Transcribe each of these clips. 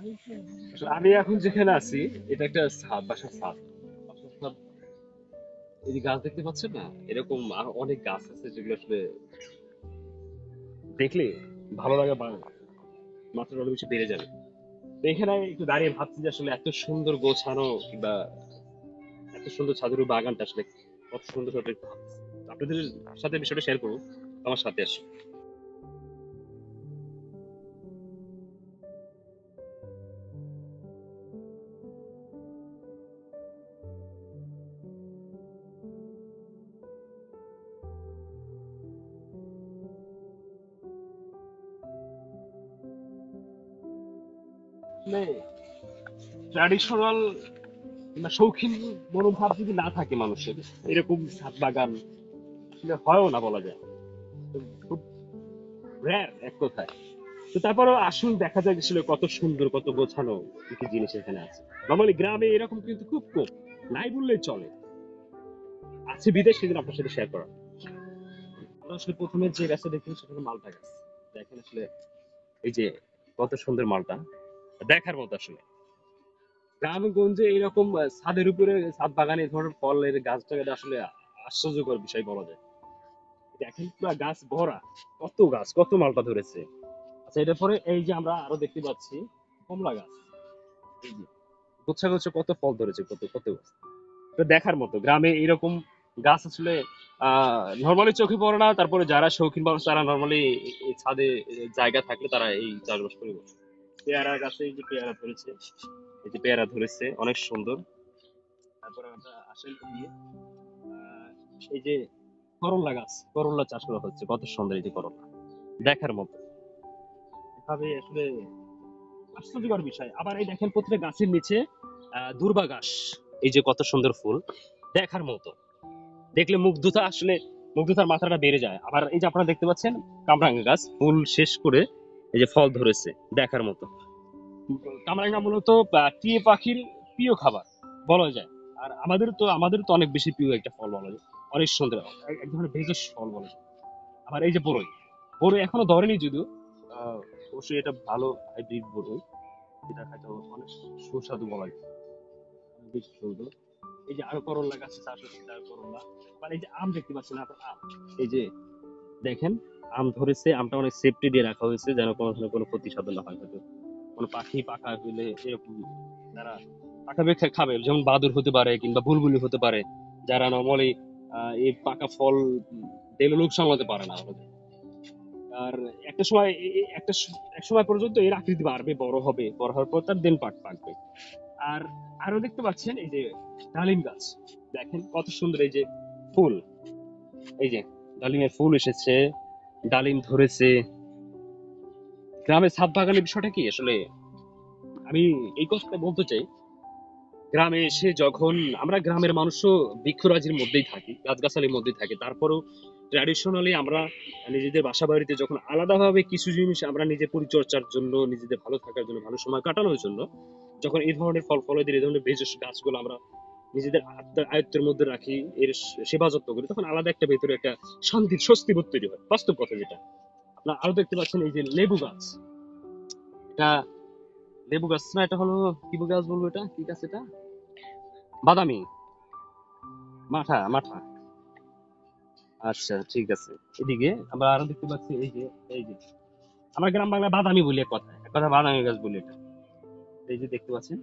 আসলে আমি এখন যেখানে আছি এটা একটা ছাদ, বাসার ছাদ। বাসার ছাদ, এই যে গাছ দেখতে পাচ্ছেন না, এরকম আরো অনেক গাছ আছে যেগুলো আসলে দেখলে ভালো লাগে, মাত্রা অনেক বেশি বেড়ে যাবে। তো এখানে একটু দাঁড়িয়ে ভাবছি যে আসলে এত সুন্দর গোছানো কিংবা এত সুন্দর ছাদের বাগানটা আসলে কত সুন্দর হবে একটু ভাবছি। তো আপনাদের সাথে বিষয়টা শেয়ার করবো, আমার সাথে আসুন। ট্র্যাডিশনাল কিংবা শৌখিন মনোভাব যদি না থাকে মানুষের, এরকম ছাদ বাগান আসলে হয়ও না বলা যায়। তো খুব রেয়ার এক কথায়। তো তারপরেও আসুন দেখা যায় আসলে কত সুন্দর, কত গোছানো কি কি জিনিস এখানে আছে। নর্মালি গ্রামে এরকম কিন্তু খুব কম, নাই বললেই চলে। আছে বিদেশ, সেদিন আপনার সাথে শেয়ার করা। আমরা আসলে প্রথমে যে গাছটা দেখি সেটা হলো মালটা গাছ। দেখেন আসলে এই যে কত সুন্দর মালটা, দেখার মতো আসলে। গ্রামগঞ্জে এরকম ছাদের উপরে, ছাদ বাগানে এই ধরনের ফলের গাছটা আসলে আশ্চর্যকর বিষয় বলা যায়। দেখেন পুরো গাছ ভরা, কত গাছ, কত মালটা ধরেছে। আচ্ছা, এটার পরে এই যে আমরা আরো দেখতে পাচ্ছি কমলা গাছ। এই যে গুচ্ছা গুচ্ছ কত ফল ধরেছে, কত কত গাছ। তো দেখার মতো গ্রামে এরকম গাছ আসলে নর্মালি চোখে পড়ে না। তারপরে যারা শৌখিন মানুষ তারা নর্মালি ছাদে জায়গা থাকলে তারা এই চাষবাস করে বসে। পেয়ারা গাছে এই যে পেয়ারা ধরেছে, এই যে পেয়ারা ধরেছে অনেক সুন্দর। তারপরে আমরা আসেন দিয়ে এই যে করল্লা গাছ, করল্লা চাষ করা হচ্ছে, কত সুন্দর এই যে করল্লা, দেখার মতো। এভাবে আসলে আশ্চর্যকর বিষয়। আবার এই দেখেন প্রত্যেকটা গাছের নিচে দুর্বা ঘাস, এই যে কত সুন্দর ফুল, দেখার মতো। দেখলে মুগ্ধতা আসলে, মুগ্ধতার মাত্রাটা বেড়ে যায়। আবার এই যে আপনারা দেখতে পাচ্ছেন কামরাঙ্গা গাছ ফুল শেষ করে এই যে ফল ধরেছে, দেখার মতো। কামরাঙ্গা মূলত টিয়ে পাখির প্রিয় খাবার বলা যায়। আর আমাদের তো অনেক বেশি প্রিয় একটা ফল বলা যায়। অনেক সুন্দর, এক ধরনের ভেষজ ফল বলা যায়। আবার এই যে বড়ই, বড়ই এখনো ধরেনি যদিও, আহ, অবশ্যই এটা ভালো হাইব্রিড বড়ই, এটা খাইতে অনেক সুস্বাদু বলা যায়, অনেক বেশি সুন্দর। এই যে আরো করল্লা গাছে চাষ হচ্ছে, তার করল্লা। আবার এই যে আম দেখতে পাচ্ছেন আপনার, আম এই যে দেখেন আম ধরেছে। আমটা অনেক সেফটি দিয়ে রাখা হয়েছে যেন কোনো ধরনের কোনো ক্ষতি সাধন না হয়। হয়তো কোনো পাখি পাখা পেলে এরকম তারা পাকা পেয়ে খাবে, যেমন বাদুড় হতে পারে কিংবা বুলবুলি হতে পারে, যারা নর্মালি এই পাকা ফল দিলে লোক সামলাতে পারে না আমাদের। আর একটা সময় এক সময় পর্যন্ত এর আকৃতি বাড়বে, বড় হবে, বড় হওয়ার পর তার দেন পাকবে। আর আরো দেখতে পাচ্ছেন এই যে ডালিম গাছ, দেখেন কত সুন্দর এই যে ফুল, এই যে ডালিমের ফুল এসেছে, ডালিম ধরেছে। গ্রামের ছাদ বাগানের বিষয়টা কি আসলে, আমি এই কথাটা বলতে চাই, গ্রামে এসে যখন আমরা গ্রামের মানুষও বৃক্ষরাজির মধ্যেই থাকি, গাছগাছালির মধ্যেই থাকি, তারপরেও ট্র্যাডিশনালি আমরা নিজেদের বাসা বাড়িতে যখন আলাদাভাবে কিছু জিনিস আমরা নিজের পরিচর্যার জন্য, নিজেদের ভালো থাকার জন্য, ভালো সময় কাটানোর জন্য যখন এই ধরনের ফল ফলাদি, এই ধরনের ভেষজ গাছগুলো আমরা নিজেদের আয়ত্তের মধ্যে রাখি, এর সেবা যত্ন করি, তখন আলাদা একটা ভেতরে একটা শান্তির স্বস্তি বোধ তৈরি হয়, বাস্তব কথা যেটা। আপনারা আরো দেখতে পাচ্ছেন এই যে লেবু গাছ, এটা লেবু গাছ না, এটা হলো কি গাছ বলবো, এটা কি গাছ, এটা বাদামি, মাঠা মাঠা। আচ্ছা ঠিক আছে। এদিকে আমরা আরো দেখতে পাচ্ছি এই যে আমরা গ্রাম বাংলা বাদামি বলি, এক কথা বাদামি গাছ বলি এটা, এই যে দেখতে পাচ্ছেন।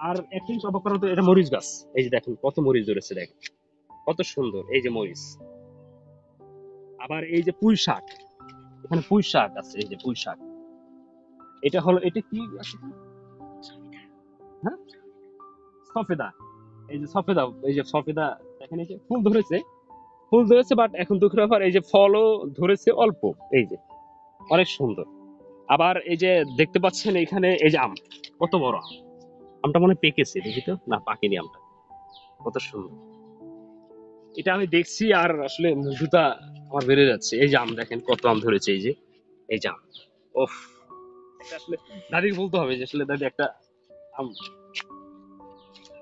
আর একটা জিনিস অবাক করার মতো, এটা মরিচ গাছ, এই যে দেখেন কত মরিচ ধরেছে, দেখেন কত সুন্দর এই যে মরিচ। আবার এই যে পুঁই শাক, এখানে পুঁই শাক আছে, এই যে পুঁই শাক, এটা হলো, এটা কি আসলে, হ্যাঁ, সফেদা, এই যে সফেদা, এই যে সফেদা, দেখেন এই যে ফুল ধরেছে, ফুল ধরেছে, বাট এখন দুঃখের ব্যাপার এই যে ফলও ধরেছে অল্প, এই যে অনেক সুন্দর। আবার এই যে দেখতে পাচ্ছেন এখানে এই যে আম, কত বড় আম, আমটা মনে হয় পেকেছে, দেখি তো, না পাকেনি আমটা, কত সুন্দর। এটা আমি দেখছি আর আসলে মুগ্ধতা আমার বেড়ে যাচ্ছে। এই যে আম দেখেন কত আম ধরেছে, এই যে এই যে আম, ওফ, এটা আসলে দাদিকে বলতে হবে যে আসলে দাদি একটা আম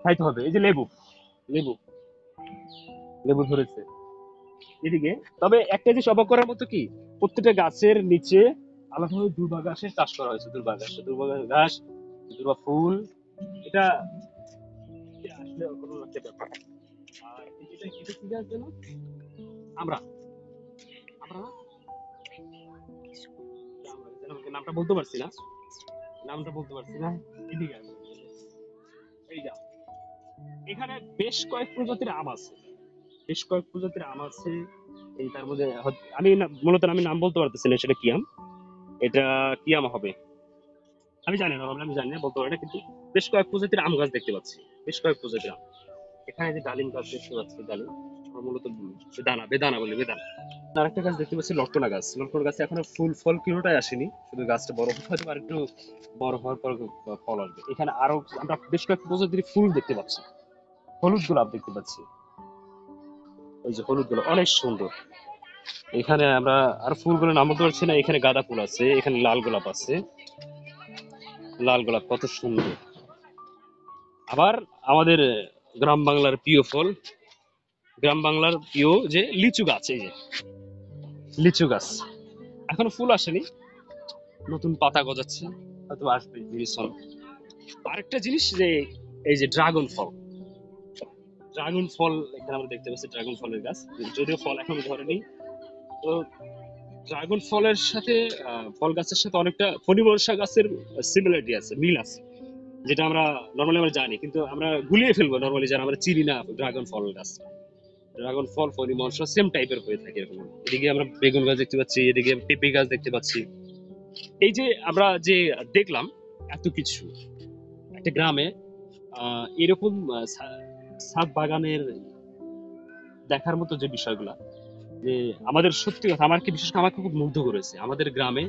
খাইতে হবে। এই যে লেবু, লেবু লেবু ধরেছে এদিকে। তবে একটা জিনিস অবাক করার মতো কি, প্রত্যেকটা গাছের নিচে আলাদাভাবে দুর্বা ঘাসের চাষ করা হয়েছে, দুর্বা ঘাস দুর্বা ফুল, এটা এটা আসলে কোনো একটা ব্যাপার। আর এটা কি গাছ যেন? আমরা আমরা না? আমরা যেন নামটা বলতে পারছি না, নামটা বলতে পারছি না। এদিকে আসো। এই যা, এখানে বেশ কয়েক প্রজাতির আম আছে, বেশ কয়েক প্রজাতির আম আছে। এই তার মধ্যে মূলত আমি নাম বলতে পারতেছি না সেটা কি আম। এটা কি আম হবে আমি জানি না, আমি জানি না বলতে পারি না, কিন্তু বেশ কয়েক প্রজাতির আম গাছ দেখতে পাচ্ছি, বেশ কয়েক প্রজাতির আম। এখানে যে ডালিম গাছ দেখতে পাচ্ছি, ডালিম আমরা মূলত বেদানা বেদানা বলি, বেদানা। আর একটা গাছ দেখতে পাচ্ছি লটকনা গাছ, লটকনা গাছে এখনো ফুল ফল কোনোটাই আসেনি, শুধু গাছটা বড় হতে হয়তো আর একটু বড় হওয়ার পর ফল আসবে। এখানে আরো আমরা বেশ কয়েক প্রজাতির ফুল দেখতে পাচ্ছি, হলুদ গোলাপ দেখতে পাচ্ছি। ওই যে হলুদ গোলাপ অনেক সুন্দর। এখানে আমরা আর ফুলগুলো নাম বলতে পারছি না। এখানে গাঁদা ফুল আছে, এখানে লাল গোলাপ আছে, লাল গোলাপ কত সুন্দর। আবার আমাদের গ্রাম বাংলার প্রিয় ফল, গ্রাম বাংলার প্রিয় যে লিচু গাছ, এই যে লিচু গাছ এখনো ফুল আসেনি, নতুন পাতা গজাচ্ছে, হয়তো আসবে ভীষণ। আরেকটা জিনিস যে এই যে ড্রাগন ফল, ড্রাগন ফল এখানে আমরা দেখতে পাচ্ছি, ড্রাগন ফলের গাছ, যদিও ফল এখনো ধরেনি। তো ড্রাগন ফলের সাথে ফল গাছের সাথে অনেকটা ফণিমনসা গাছের সিমিলারিটি আছে, মিল আছে, যেটা আমরা নর্মালি আমরা জানি, কিন্তু আমরা গুলিয়ে ফেলবো নর্মালি যারা আমরা চিনি না ড্রাগন ফল গাছ। ড্রাগন ফল ফণিমনসা সেম টাইপের হয়ে থাকে এরকম। এদিকে আমরা বেগুন গাছ দেখতে পাচ্ছি, এদিকে পেঁপে গাছ দেখতে পাচ্ছি। এই যে আমরা যে দেখলাম এত কিছু একটা গ্রামে, এরকম ছাদ বাগানের দেখার মতো যে বিষয়গুলা, যে আমাদের সত্যি কথা আমার কি বিশেষ করে আমাকে খুব মুগ্ধ করেছে আমাদের গ্রামে।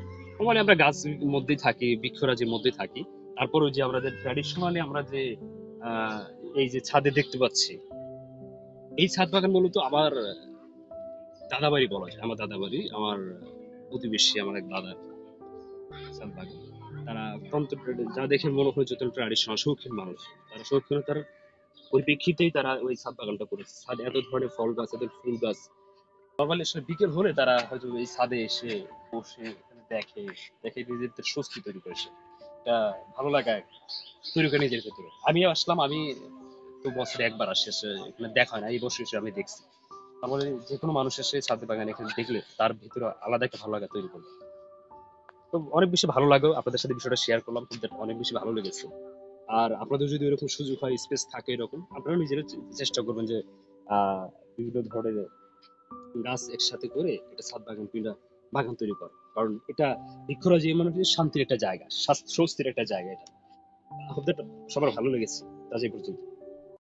মানে আমরা গাছ মধ্যেই থাকি, বৃক্ষরাজির মধ্যে থাকি, তারপরেও যে আমরা যে ট্র্যাডিশনালি আমরা যে আহ, এই যে ছাদে দেখতে পাচ্ছি, এই ছাদ বাগান মূলত আমার দাদা বাড়ি বলা যায়, আমার দাদা বাড়ি, আমার প্রতিবেশী আমার এক দাদা ছাদ বাগান। তারা অত্যন্ত যা দেখে মনে হয় যত ট্র্যাডিশনাল শৌখিন মানুষ, তারা শৌখিনতার পরিপ্রেক্ষিতেই তারা ওই ছাদ বাগানটা করেছে। ছাদে এত ধরনের ফল গাছ, এত ফুল গাছ, নর্মালি আসলে বিকেল হলে তারা হয়তো এই ছাদে এসে বসে এখানে দেখে, দেখে নিজেদের স্বস্তি তৈরি করেছে, এটা ভালো লাগায় তৈরি করে নিজের ভেতরে। আমিও আসলাম, আমি তো বছরে একবার আসি, এসে এখানে দেখা হয় না, এই বছর এসে আমি দেখছি। তারপরে যে কোনো মানুষ এসে ছাদে বাগান এখানে দেখলে তার ভিতরে আলাদা একটা ভালো লাগা তৈরি করবে। তো অনেক বেশি ভালো লাগলো আপনাদের সাথে বিষয়টা শেয়ার করলাম, কিন্তু অনেক বেশি ভালো লেগেছে। আর আপনাদের যদি এরকম সুযোগ হয়, স্পেস থাকে এরকম, আপনারা নিজেরা চেষ্টা করবেন যে আহ বিভিন্ন ধরনের গাছ একসাথে করে একটা ছাদ বাগান কিংবা বাগান তৈরি করে, কারণ এটা বৃক্ষরাজি মানে হচ্ছে শান্তির একটা জায়গা, স্বস্তির একটা জায়গা। এটা আমাদের সবার ভালো লেগেছে। আজ এই পর্যন্ত।